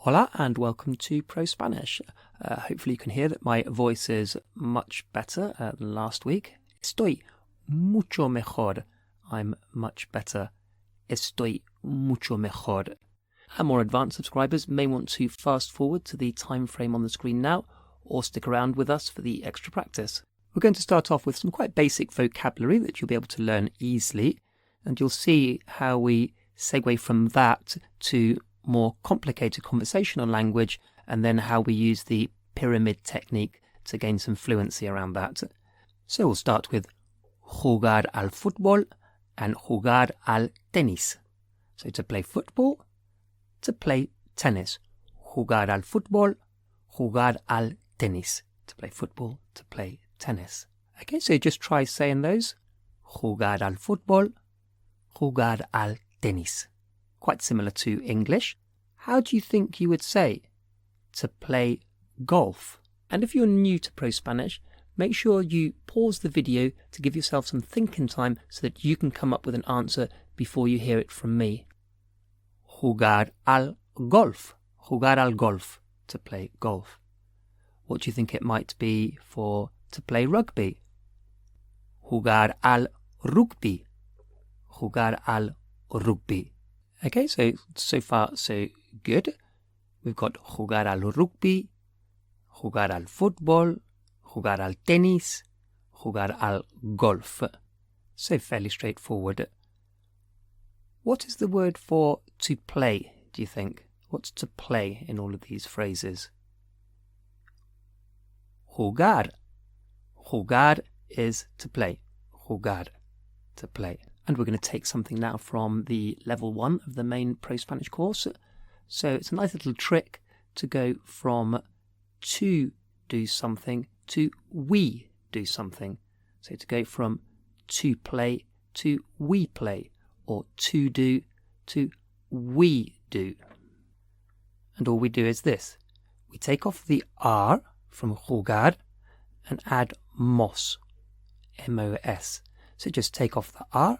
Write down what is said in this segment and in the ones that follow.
Hola and welcome to ProSpanish. Hopefully you can hear that my voice is much better than last week. Estoy mucho mejor. I'm much better. Estoy mucho mejor. And more advanced subscribers may want to fast forward to the time frame on the screen now or stick around with us for the extra practice. We're going to start off with some quite basic vocabulary that you'll be able to learn easily, and you'll see how we segue from that to more complicated conversational language, and then how we use the pyramid technique to gain some fluency around that. So we'll start with jugar al fútbol and jugar al tenis. So to play football, to play tennis. Jugar al fútbol, jugar al tenis. To play football, to play tennis. Okay, so just try saying those. Jugar al fútbol, jugar al tenis. Quite similar to English. How do you think you would say to play golf? And if you're new to ProSpanish, make sure you pause the video to give yourself some thinking time so that you can come up with an answer before you hear it from me. Jugar al golf. Jugar al golf. To play golf. What do you think it might be for to play rugby? Jugar al rugby. Jugar al rugby. Okay, so far so good. We've got jugar al rugby, jugar al fútbol, jugar al tenis, jugar al golf. So fairly straightforward. What is the word for to play, do you think? What's to play in all of these phrases? Jugar. Jugar is to play. Jugar, to play. And we're going to take something now from the level 1 of the main ProSpanish course. So it's a nice little trick to go from to do something to we do something. So to go from to play to we play, or to do to we do. And all we do is this. We take off the R from jugar and add mos, M-O-S. So just take off the R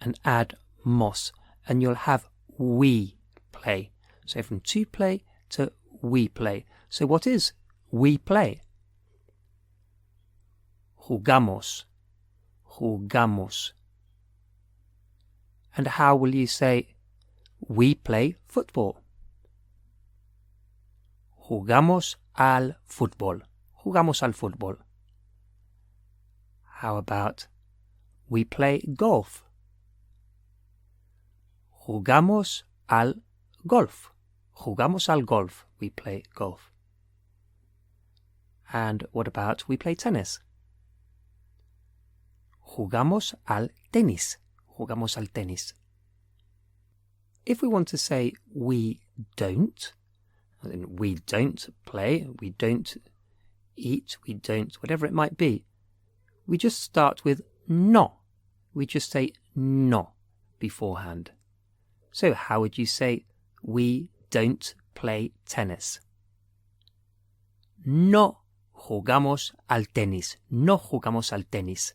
and add mos, and you'll have we play. So from to play to we play. So what is we play? Jugamos. Jugamos. And how will you say we play football? Jugamos al fútbol. Jugamos al fútbol. How about we play golf? Jugamos al golf. Jugamos al golf. We play golf. And what about we play tennis? Jugamos al tenis. Jugamos al tenis. If we want to say we don't play, we don't eat, we don't, whatever it might be, we just start with no. We just say no beforehand. So how would you say we don't play tennis? No jugamos al tenis. No jugamos al tenis.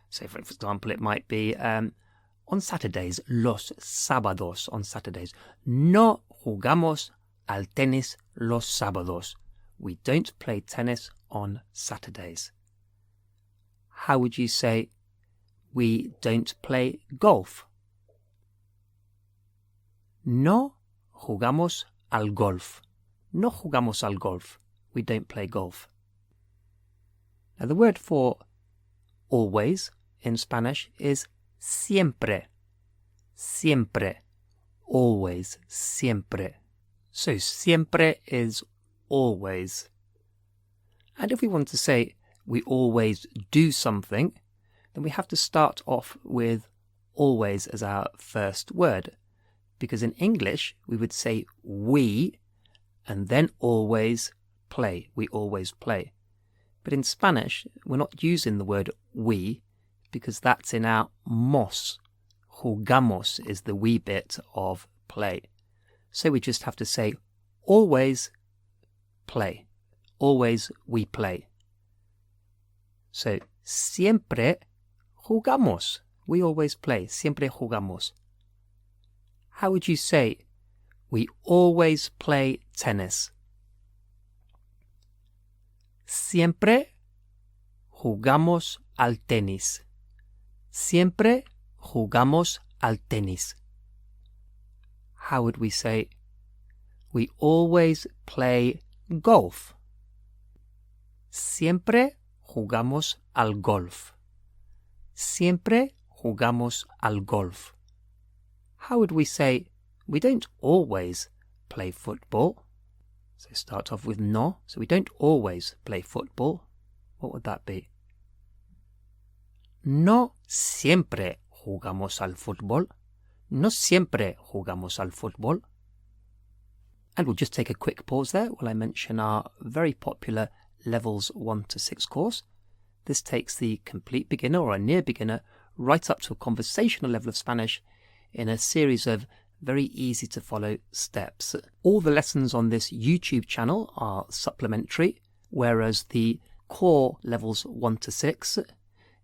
So for example, it might be on Saturdays, los sábados, on Saturdays. No jugamos al tenis los sábados. We don't play tennis on Saturdays. How would you say we don't play golf? No jugamos al golf. No jugamos al golf. We don't play golf. Now the word for always in Spanish is siempre. Siempre. Always. Siempre. So siempre is always. And if we want to say we always do something, then we have to start off with always as our first word. Because in English, we would say we and then always play. We always play. But in Spanish, we're not using the word we because that's in our mos. Jugamos is the we bit of play. So we just have to say always play. Always we play. So siempre jugamos. We always play. Siempre jugamos. How would you say We always play tennis. Siempre jugamos al tenis. Siempre jugamos al tenis. How would we say, we always play golf? Siempre jugamos al golf. Siempre jugamos al golf. How would we say, we don't always play football? So start off with no. So we don't always play football. What would that be? No siempre jugamos al fútbol. No siempre jugamos al fútbol. And we'll just take a quick pause there while I mention our very popular Levels 1 to 6 course. This takes the complete beginner or a near beginner right up to a conversational level of Spanish in a series of very easy to follow steps. All the lessons on this YouTube channel are supplementary, whereas the core Levels 1 to 6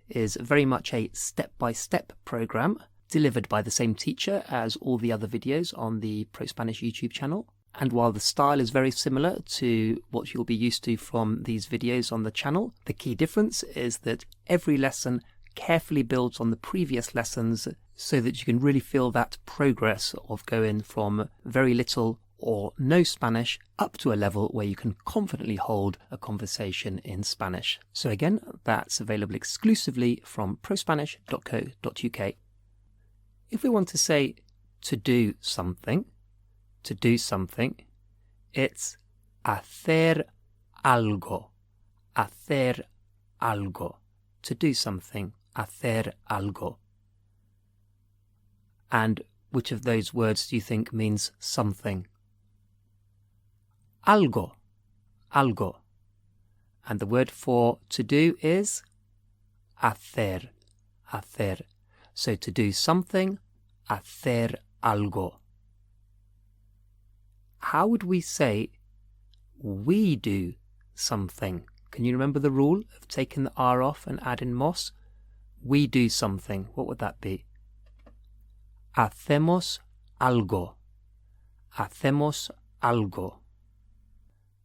is very much a step-by-step program delivered by the same teacher as all the other videos on the ProSpanish YouTube channel. And while the style is very similar to what you'll be used to from these videos on the channel, the key difference is that every lesson carefully builds on the previous lessons so that you can really feel that progress of going from very little or no Spanish up to a level where you can confidently hold a conversation in Spanish. So again, that's available exclusively from prospanish.co.uk. If we want to say to do something, it's hacer algo, hacer algo. To do something, hacer algo. And which of those words do you think means something? Algo, algo. And the word for to do is hacer, hacer. So to do something, hacer algo. How would we say we do something? Can you remember the rule of taking the R off and adding mos? We do something. What would that be? Hacemos algo. Hacemos algo.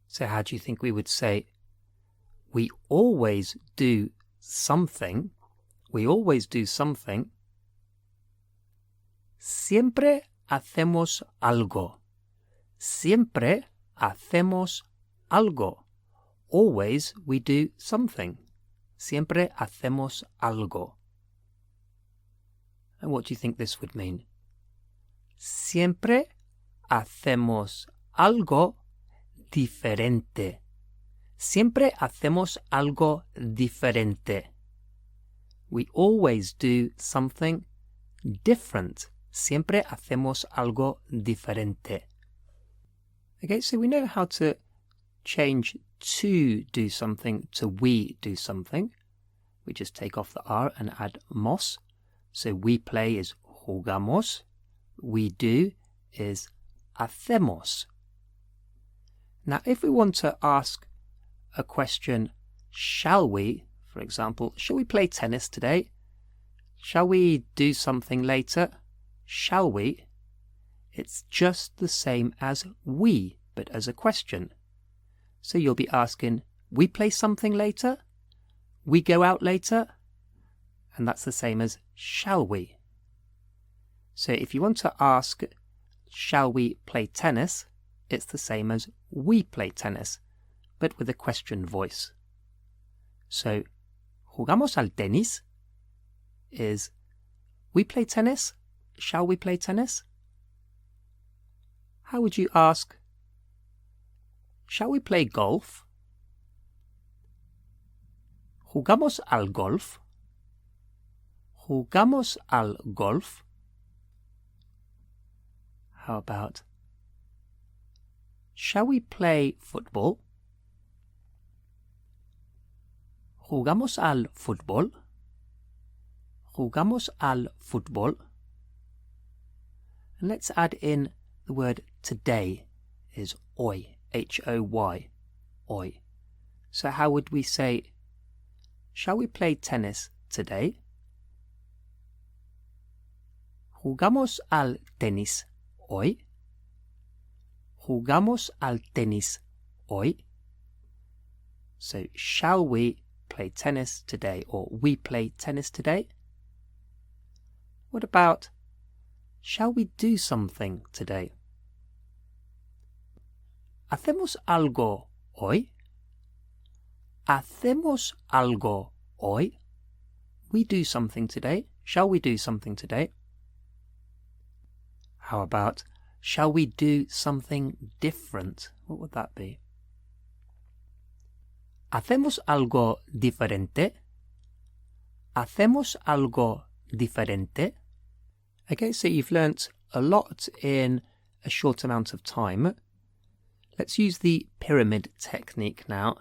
So how do you think we would say, we always do something? We always do something. Siempre hacemos algo. Siempre hacemos algo. Always we do something. Siempre hacemos algo. And what do you think this would mean? Siempre hacemos algo diferente. Siempre hacemos algo diferente. We always do something different. Siempre hacemos algo diferente. Okay, so we know how to change to do something to we do something. We just take off the R and add mos. So we play is jugamos. We do is hacemos. Now, if we want to ask a question, shall we, for example, shall we play tennis today? Shall we do something later? Shall we? It's just the same as we, but as a question. So you'll be asking, we play something later? We go out later? And that's the same as shall we. So if you want to ask, shall we play tennis? It's the same as we play tennis, but with a question voice. So, ¿jugamos al tenis? Is, we play tennis? Shall we play tennis? How would you ask, shall we play golf? ¿Jugamos al golf? ¿Jugamos al golf? How about, shall we play football? ¿Jugamos al fútbol? ¿Jugamos al fútbol? And let's add in the word today is hoy, H-O-Y, hoy. So how would we say, shall we play tennis today? ¿Jugamos al tenis hoy? jugamos al tenis hoy? So, shall we play tennis today? Or we play tennis today? What about, shall we do something today? ¿Hacemos algo hoy? ¿Hacemos algo hoy? We do something today. Shall we do something today? How about, shall we do something different? What would that be? ¿Hacemos algo diferente? ¿Hacemos algo diferente? Okay, so you've learnt a lot in a short amount of time. Let's use the pyramid technique now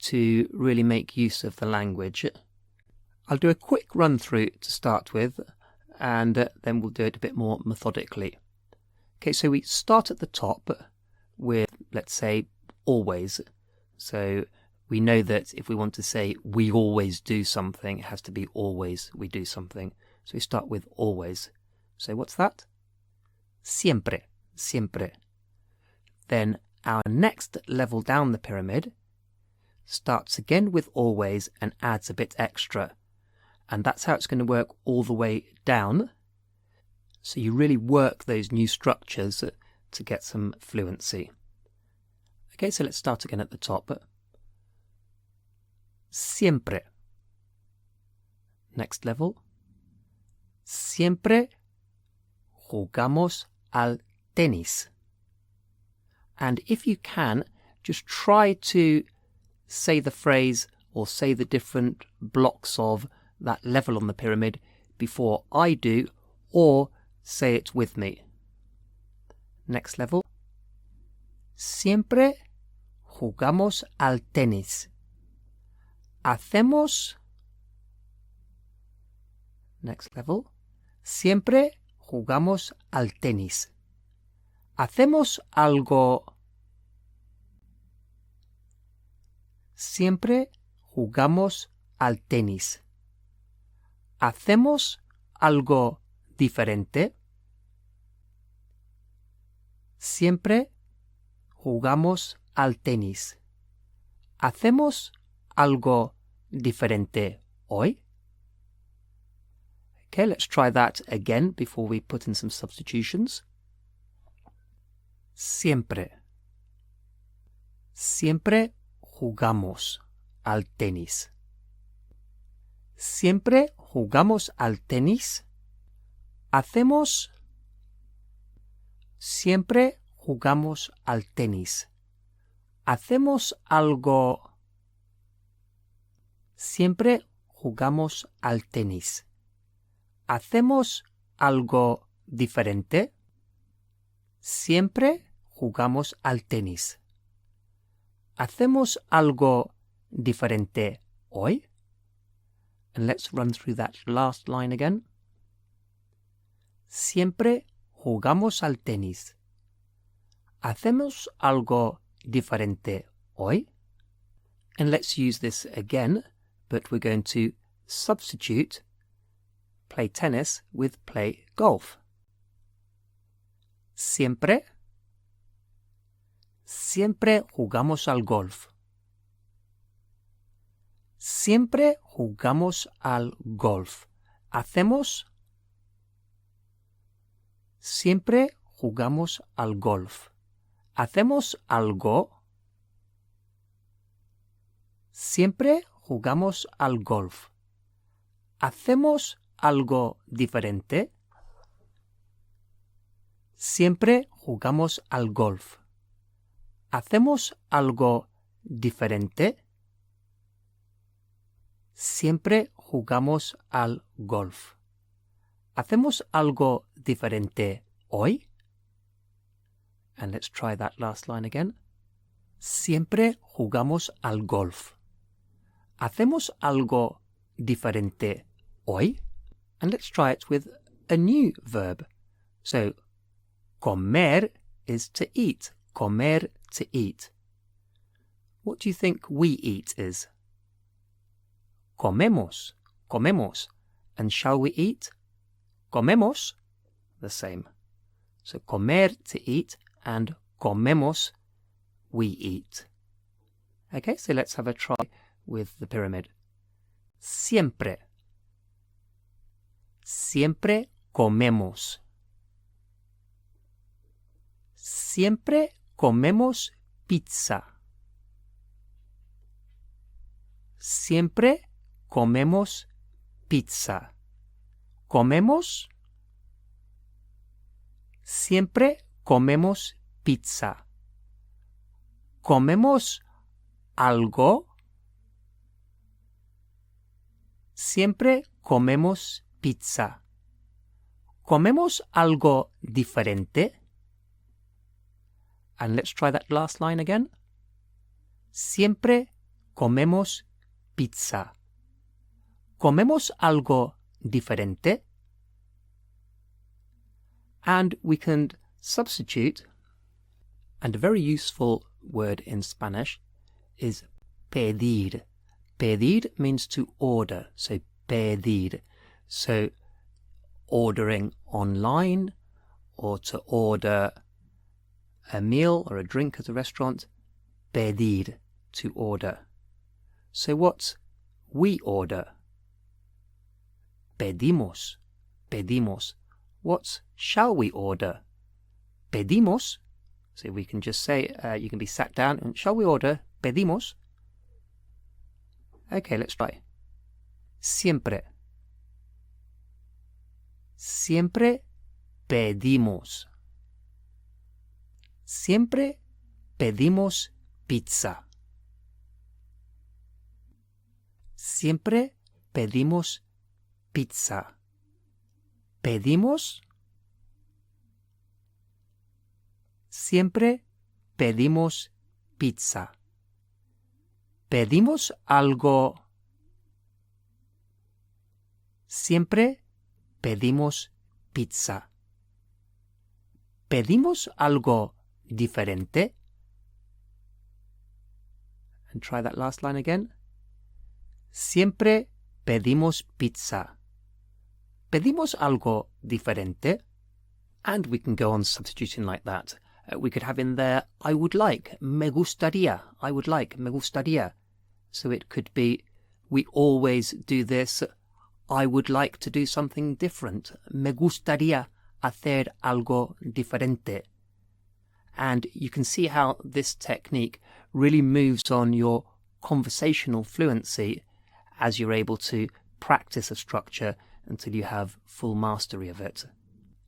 to really make use of the language. I'll do a quick run through to start with, and then we'll do it a bit more methodically. Okay, so we start at the top with, let's say, always. So we know that if we want to say we always do something, it has to be always we do something. So we start with always. So what's that? Siempre, siempre. Then our next level down the pyramid starts again with always and adds a bit extra. And that's how it's going to work all the way down. So you really work those new structures to get some fluency. Okay, so let's start again at the top. Siempre. Next level. Siempre jugamos al tenis. And if you can, just try to say the phrase or say the different blocks of that level on the pyramid before I do, or say it with me. Next level. Siempre jugamos al tenis. Hacemos. Next level. Siempre jugamos al tenis. Hacemos algo. Siempre jugamos al tenis. ¿Hacemos algo diferente? Siempre jugamos al tenis. ¿Hacemos algo diferente hoy? Okay, let's try that again before we put in some substitutions. Siempre. Siempre jugamos al tenis. Siempre jugamos al tenis. Hacemos. Siempre jugamos al tenis. Hacemos algo. Siempre jugamos al tenis. ¿Hacemos algo diferente? Siempre jugamos al tenis. ¿Hacemos algo diferente hoy? And let's run through that last line again. Siempre jugamos al tenis. ¿Hacemos algo diferente hoy? And let's use this again, but we're going to substitute play tennis with play golf. Siempre. Siempre jugamos al golf. Siempre jugamos al golf. ¿Hacemos? Siempre jugamos al golf. ¿Hacemos algo? Siempre jugamos al golf. ¿Hacemos algo diferente? Siempre jugamos al golf. ¿Hacemos algo diferente? Siempre jugamos al golf. ¿Hacemos algo diferente hoy? And let's try that last line again. Siempre jugamos al golf. ¿Hacemos algo diferente hoy? And let's try it with a new verb. So, comer is to eat. Comer, to eat. What do you think we eat is? Comemos. Comemos. And shall we eat? Comemos. The same. So, comer, to eat, and comemos, we eat. Okay, so let's have a try with the pyramid. Siempre. Siempre comemos. Siempre comemos pizza. Siempre comemos pizza. Comemos. Siempre comemos pizza. ¿Comemos algo? Siempre comemos pizza. ¿Comemos algo diferente? And let's try that last line again. Siempre comemos pizza. ¿Comemos algo diferente? And we can substitute, and a very useful word in Spanish is pedir. Pedir means to order, so pedir. So ordering online or to order a meal or a drink at a restaurant, pedir, to order. So what we order? Pedimos, pedimos. What shall we order? Pedimos. So we can just say, you can be sat down and shall we order? Pedimos. Okay, let's try. Siempre. Siempre pedimos. Siempre pedimos pizza. Siempre pedimos pizza. ¿Pedimos? Siempre pedimos pizza. ¿Pedimos algo? Siempre pedimos pizza. ¿Pedimos algo diferente? And try that last line again. Siempre pedimos pizza. ¿Pedimos algo diferente? And we can go on substituting like that. We could have in there, I would like, me gustaría. I would like, me gustaría. So it could be, we always do this. I would like to do something different. Me gustaría hacer algo diferente. And you can see how this technique really moves on your conversational fluency as you're able to practice a structure until you have full mastery of it.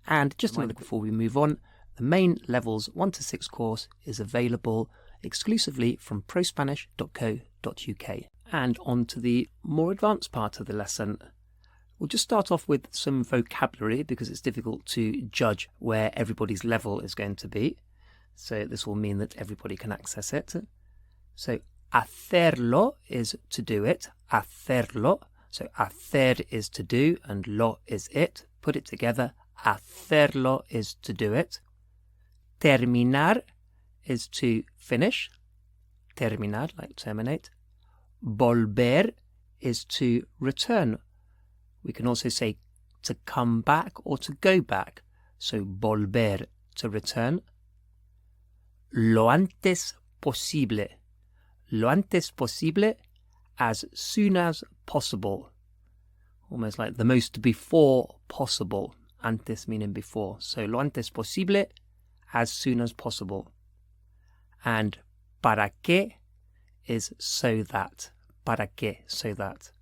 And just a minute before we move on, the main levels 1 to 6 course is available exclusively from prospanish.co.uk. And on to the more advanced part of the lesson. We'll just start off with some vocabulary because it's difficult to judge where everybody's level is going to be. So this will mean that everybody can access it. So hacerlo is to do it. Hacerlo. So hacer is to do and lo is it. Put it together. Hacerlo is to do it. Terminar is to finish. Terminar, like terminate. Volver is to return. We can also say to come back or to go back. So volver, to return. Lo antes posible. Lo antes posible, as soon as possible. Almost like the most before possible. Antes meaning before. So lo antes posible, as soon as possible. And para qué is so that. Para qué, so that.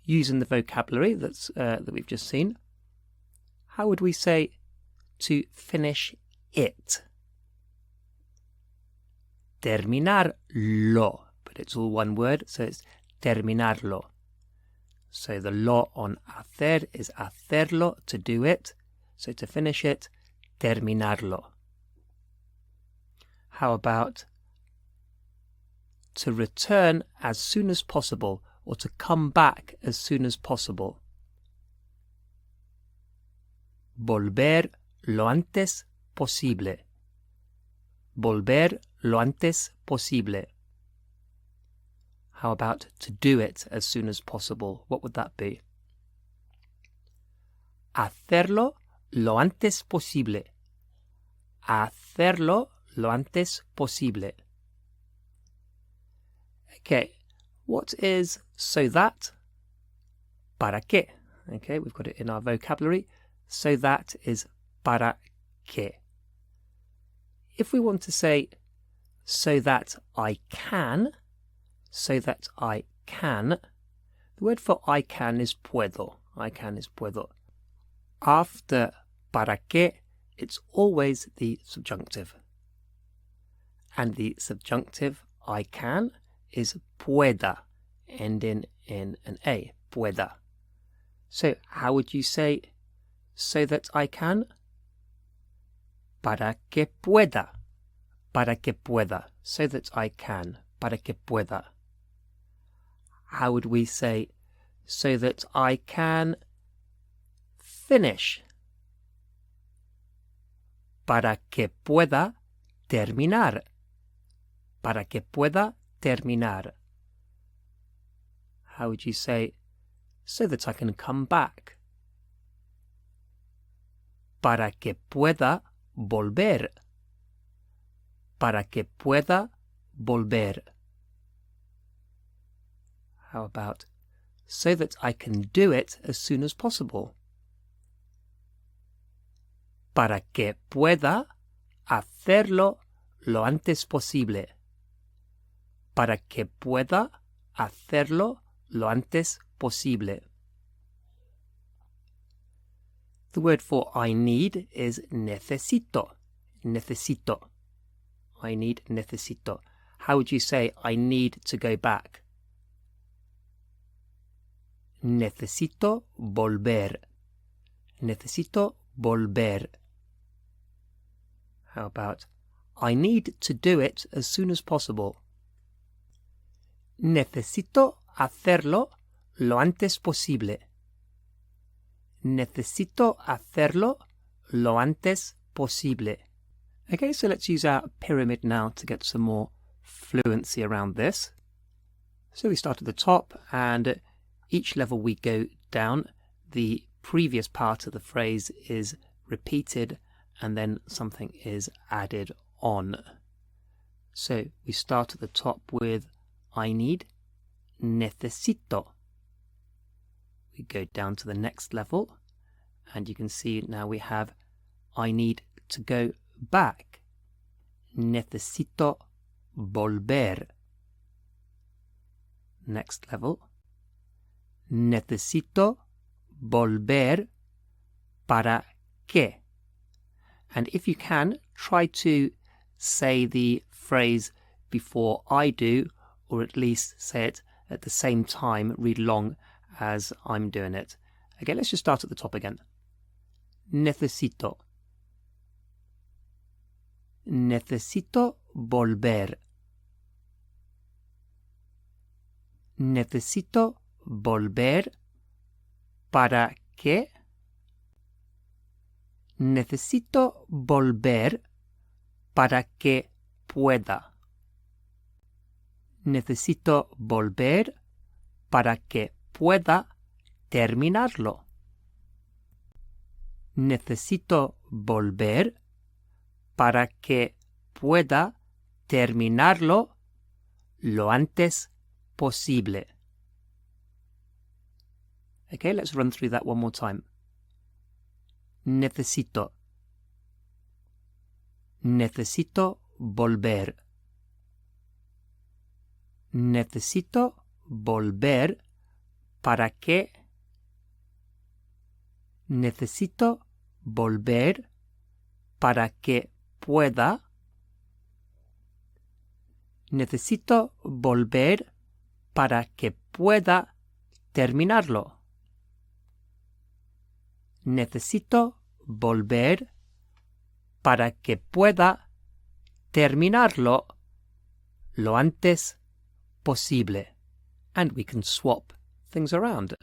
Using the vocabulary that we've just seen, how would we say to finish it? Terminarlo, but it's all one word, so it's terminarlo. So the lo on hacer is hacerlo, to do it. So to finish it, terminarlo. How about to return as soon as possible, or to come back as soon as possible? Volver lo antes posible. Volver lo antes posible. How about to do it as soon as possible? What would that be? Hacerlo lo antes posible. hacerlo lo antes posible. Okay, what is so that? ¿Para qué? Okay, we've got it in our vocabulary. So that is para qué. If we want to say so that I can, the word for I can is puedo. I can is puedo. After para qué, it's always the subjunctive. And the subjunctive I can is pueda, ending in an A, pueda. So how would you say so that I can? Para que pueda. Para que pueda. So that I can. Para que pueda. How would we say so that I can finish? Para que pueda terminar. Para que pueda terminar. How would you say so that I can come back? Para que pueda volver. Para que pueda volver. How about so that I can do it as soon as possible? Para que pueda hacerlo lo antes posible. Para que pueda hacerlo lo antes posible. The word for I need is necesito. Necesito. I need, necesito. How would you say I need to go back? Necesito volver. Necesito volver. How about I need to do it as soon as possible? Necesito hacerlo lo antes posible. Necesito hacerlo lo antes posible. Okay, so let's use our pyramid now to get some more fluency around this. So we start at the top, and each level we go down, the previous part of the phrase is repeated, and then something is added on. So we start at the top with I need, necesito. We go down to the next level, and you can see now we have I need to go back. Necesito volver. Next level. Necesito volver para qué. And if you can, try to say the phrase before I do, or at least say it at the same time, read along as I'm doing it. Okay, let's just start at the top again. Necesito. Necesito volver. Necesito volver para qué. Necesito volver para que pueda. Necesito volver para que pueda terminarlo. Necesito volver para que pueda terminarlo lo antes posible. Okay, let's run through that one more time. Necesito. Necesito volver. Necesito volver para que. Necesito volver para que pueda. Necesito volver para que pueda terminarlo. Necesito volver para que pueda terminarlo lo antes posible. And we can swap things around.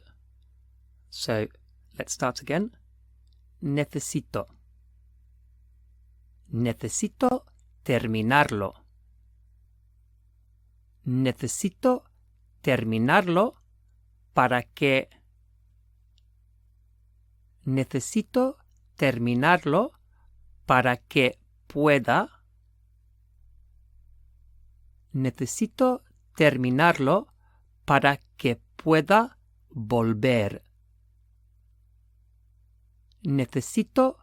So let's start again. Necesito. Necesito terminarlo. Necesito terminarlo para que. Necesito terminarlo para que pueda. Necesito terminarlo para que pueda volver. Necesito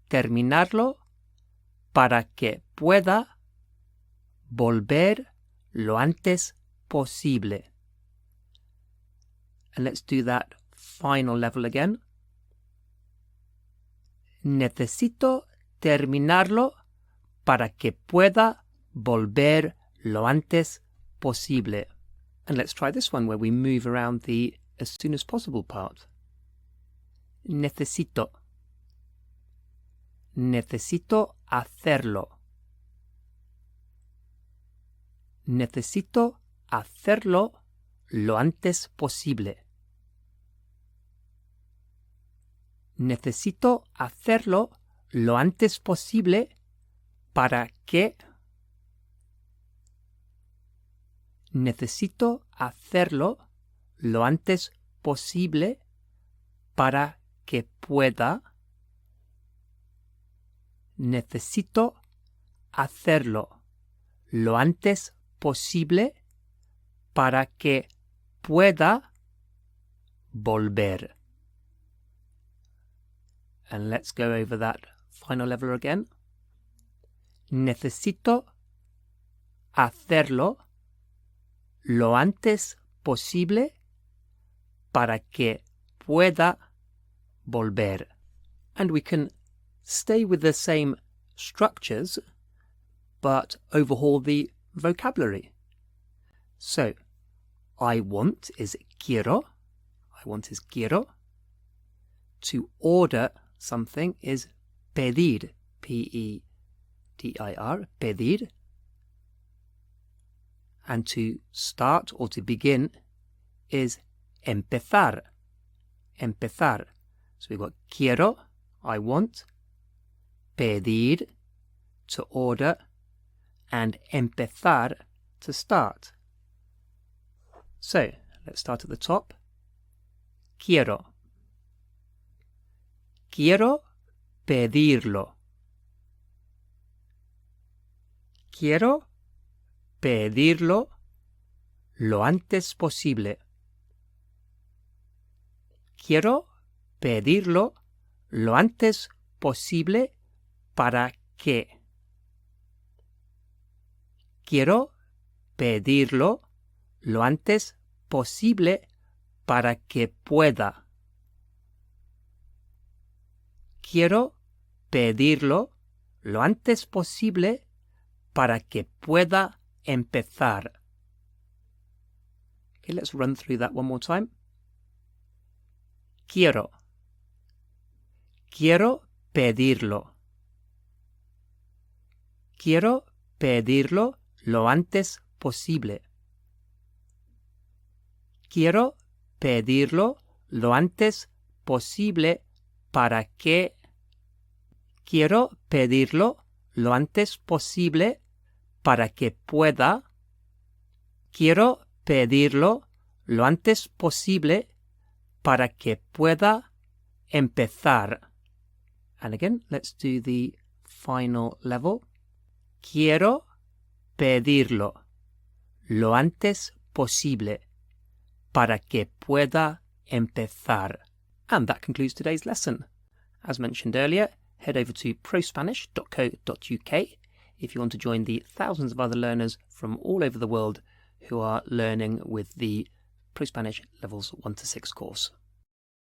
terminarlo para que pueda volver lo antes posible. And let's do that final level again. Necesito terminarlo para que pueda volver lo antes posible. And let's try this one where we move around the as soon as possible part. Necesito. Necesito hacerlo. Necesito hacerlo lo antes posible. Necesito hacerlo lo antes posible para que. Necesito hacerlo lo antes posible para que pueda. Necesito hacerlo lo antes posible para que pueda volver. And let's go over that final level again. Necesito hacerlo lo antes posible para que pueda volver. And we can stay with the same structures, but overhaul the vocabulary. So, I want is quiero. I want is quiero. To order something is pedir. P-E-D-I-R. Pedir. And to start or to begin is empezar. Empezar. So we've got quiero, I want, pedir, to order, and empezar, to start. So, let's start at the top. Quiero. Quiero pedirlo. Quiero pedirlo lo antes posible. Quiero pedirlo lo antes posible para que. Quiero pedirlo lo antes posible para que pueda. Quiero pedirlo lo antes posible para que pueda empezar. Okay, let's run through that one more time. Quiero. Quiero pedirlo. Quiero pedirlo lo antes posible. Quiero pedirlo lo antes posible para que. Quiero pedirlo lo antes posible para que pueda. Quiero pedirlo lo antes posible para que pueda empezar. And again, let's do the final level. Quiero pedirlo lo antes posible para que pueda empezar. And that concludes today's lesson. As mentioned earlier, head over to prospanish.co.uk if you want to join the thousands of other learners from all over the world who are learning with the ProSpanish Levels 1 to 6 course.